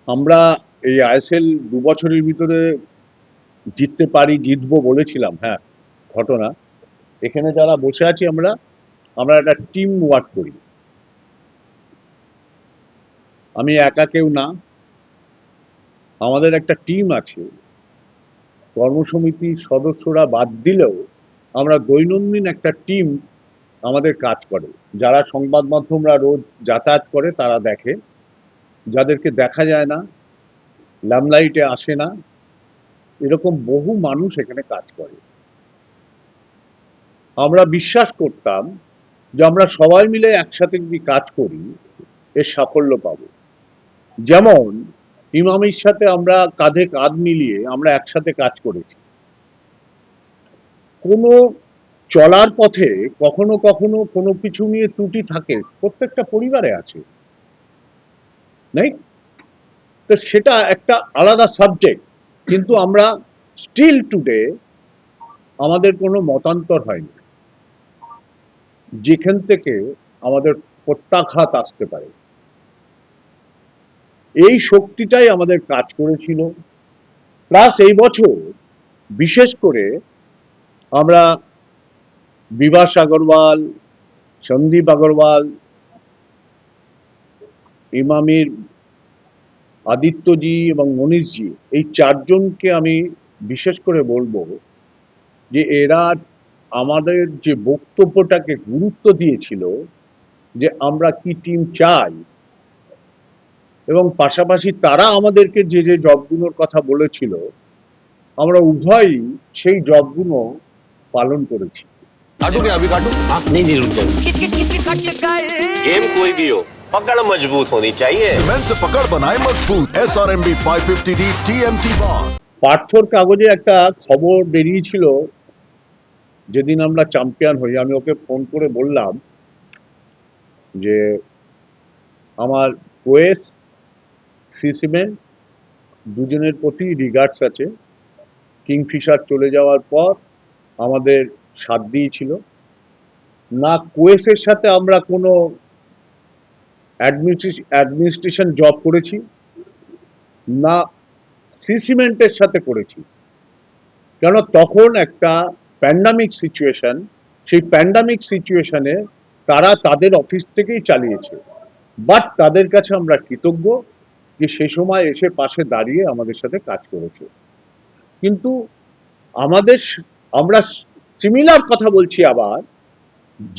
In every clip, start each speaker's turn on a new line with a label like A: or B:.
A: আমরা এই আইএসএল ২ বছরের ভিতরে জিতবো বলেছিলাম। হ্যাঁ, ঘটনা এখানে যারা বসে আছি আমরা আমরা একটা টিম ওয়ার্ক করি। আমি একা কেউ না, আমাদের একটা টিম আছে। কর্মসমিতির সদস্যরা বাদ দিলেও আমরা দৈনন্দিন একটা টিম আমাদের কাজ করে। যারা সংবাদ মাধ্যমরা রোজ যাতায়াত করে তারা দেখে, যাদেরকে দেখা যায় না, লামলাইটে আসে না, এরকম বহু মানুষ এখানে কাজ করে। আমরা বিশ্বাস করতাম যে আমরা সবাই মিলে একসাথে যদি কাজ করি এর সাফল্য পাব। যেমন ইমামির সাথে আমরা কাঁধে কাঁধ মিলিয়ে আমরা একসাথে কাজ করেছি। কোনো চলার পথে কখনো কখনো কোনো কিছু নিয়ে ত্রুটি থাকে, প্রত্যেকটা পরিবারে আছে, নেই? তো সেটা একটা আলাদা সাবজেক্ট, কিন্তু আমরা স্টিল টুডে আমাদের কোনো মতান্তর হয়নি, যেখান থেকে আমাদের প্রত্যাঘাত আসতে পারে। এই শক্তিটাই আমাদের কাজ করেছিল। প্লাস এই বছর বিশেষ করে আমরা বিভাস আগরওয়াল, সন্দীপ আগরওয়াল, ইমামির আদিত্যজি এবং মনীষজি, এই চারজনকে আমি বিশেষ করে বলবো যে এরা আমাদের যে বক্তব্যটাকে গুরুত্ব দিয়েছিল যে আমরা কি টিম চাই, এবং পাশাপাশি তারা আমাদেরকে যে যে জবগুলোর কথা বলেছিল আমরা উভয়ই সেই জবগুলো পালন করেছি।
B: काटू क्या अभी काटू?
C: नहीं नहीं रुक जाओ। गेम कोई भी हो, पकड़ मजबूत होनी चाहिए।
D: सीमेंट से पकड़ बनाए मजबूत। SRMB 550D TMT बार।
A: পার্থর কাগজে একটা খবর বেরিয়েছিল যেদিন আমরা চ্যাম্পিয়ন হই। আমি ওকে ফোন করে বললাম যে আমার ওয়েস সিসিমেন দুজনের প্রতি রিগার্ডস আছে। কিংফিশার চলে যাওয়ার পর আমাদের সাথ দিয়েছিল না। কোয়েসের সাথে আমরা কোনো অ্যাডমিনিস্ট্রেশন জব করেছি না সিসিমেন্টের সাথে করেছি, কেন তখন একটা প্যান্ডামিক সিচুয়েশন, সেই প্যান্ডামিক সিচুয়েশনে তারা তাদের অফিস থেকেই চালিয়েছে। বাট তাদের কাছে আমরা কৃতজ্ঞ যে সে সময় এসে পাশে দাঁড়িয়ে আমাদের সাথে কাজ করেছে। কিন্তু আমাদের আমরা সিমিলার কথা বলছি আবার,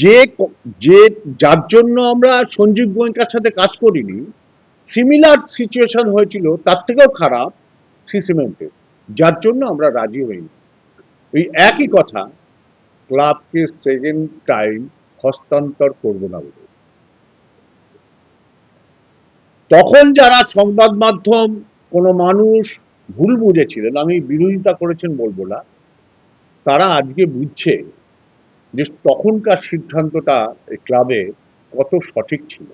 A: যে যে যার জন্য আমরা সঞ্জীব গোয়েঙ্কার সাথে কাজ করিনি, সিমিলার সিচুয়েশন হয়েছিল তার থেকেও খারাপ সিসিমেন্টের, যার জন্য আমরা রাজি হইনি। এই একই কথা, ক্লাবকে সেকেন্ড টাইম হস্তান্তর করব না বলে। তখন যারা সংবাদ মাধ্যম কোনো মানুষ ভুল বুঝেছিলেন, আমি বিরোধিতা করেছেন বলবো না, তারা আজকে বুঝছে যে তখনকার সিদ্ধান্তটা এই ক্লাবে কত সঠিক ছিল।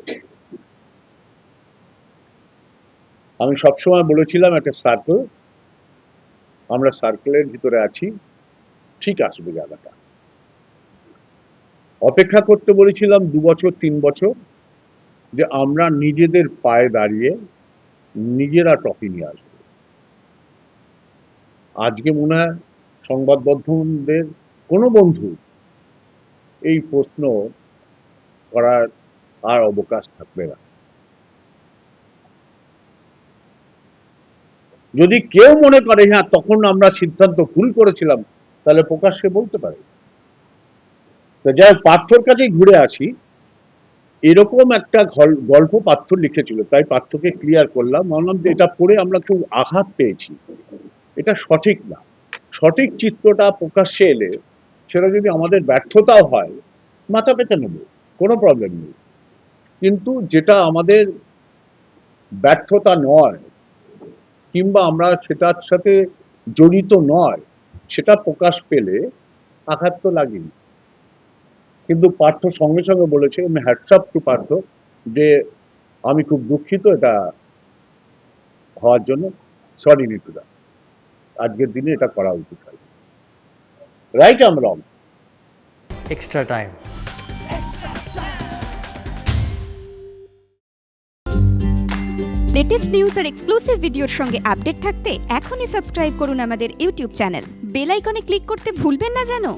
A: আমি সবসময় বলেছিলাম একটা সার্কেল, আমরা সার্কেলের ভিতরে আছি, ঠিক আসবে জায়গাটা। অপেক্ষা করতে বলেছিলাম 2 বছর 3 বছর, যে আমরা নিজেদের পায়ে দাঁড়িয়ে নিজেরা ট্রফি নিয়ে আসবো। আজকে মনে হয় সংবাদ মাধ্যমদের কোনো বন্ধু এই প্রশ্ন করার আর অবকাশ থাকবে না। যদি কেউ মনে করে হ্যাঁ তখন আমরা সিদ্ধান্ত ভুল করেছিলাম, তাহলে প্রকাশ্যে বলতে পারে। তো যাই হোক, পার্থর কাছেই ঘুরে আসি। এরকম একটা গল্প পার্থ লিখেছিল, তাই পার্থকে ক্লিয়ার করলাম। ভাবলাম যে এটা পড়ে আমরা খুব আঘাত পেয়েছি, এটা সঠিক না। সঠিক চিত্রটা প্রকাশ্যে এলে সেটা যদি আমাদের ব্যর্থতাও হয় মাথা পেতে নেব, কোনো প্রবলেম নেই। কিন্তু যেটা আমাদের ব্যর্থতা নয় কিংবা আমরা সেটার সাথে জড়িত নয়, সেটা প্রকাশ পেলে আঘাত তো লাগেনি। কিন্তু পার্থ সঙ্গে সঙ্গে বলেছে, আমি হ্যাটস অফ টু পার্থ, যে আমি খুব দুঃখিত এটা হওয়ার জন্য, সরি নিটুদা, আজকের দিনে এটা করা উচিত হয়। রাইট আম রং?
E: extra time.
B: লেটেস্ট নিউজ আর এক্সক্লুসিভ ভিডিওর সঙ্গে আপডেট থাকতে এখনই সাবস্ক্রাইব করুন আমাদের ইউটিউব চ্যানেল। বেল আইকনে ক্লিক করতে ভুলবেন না জানো।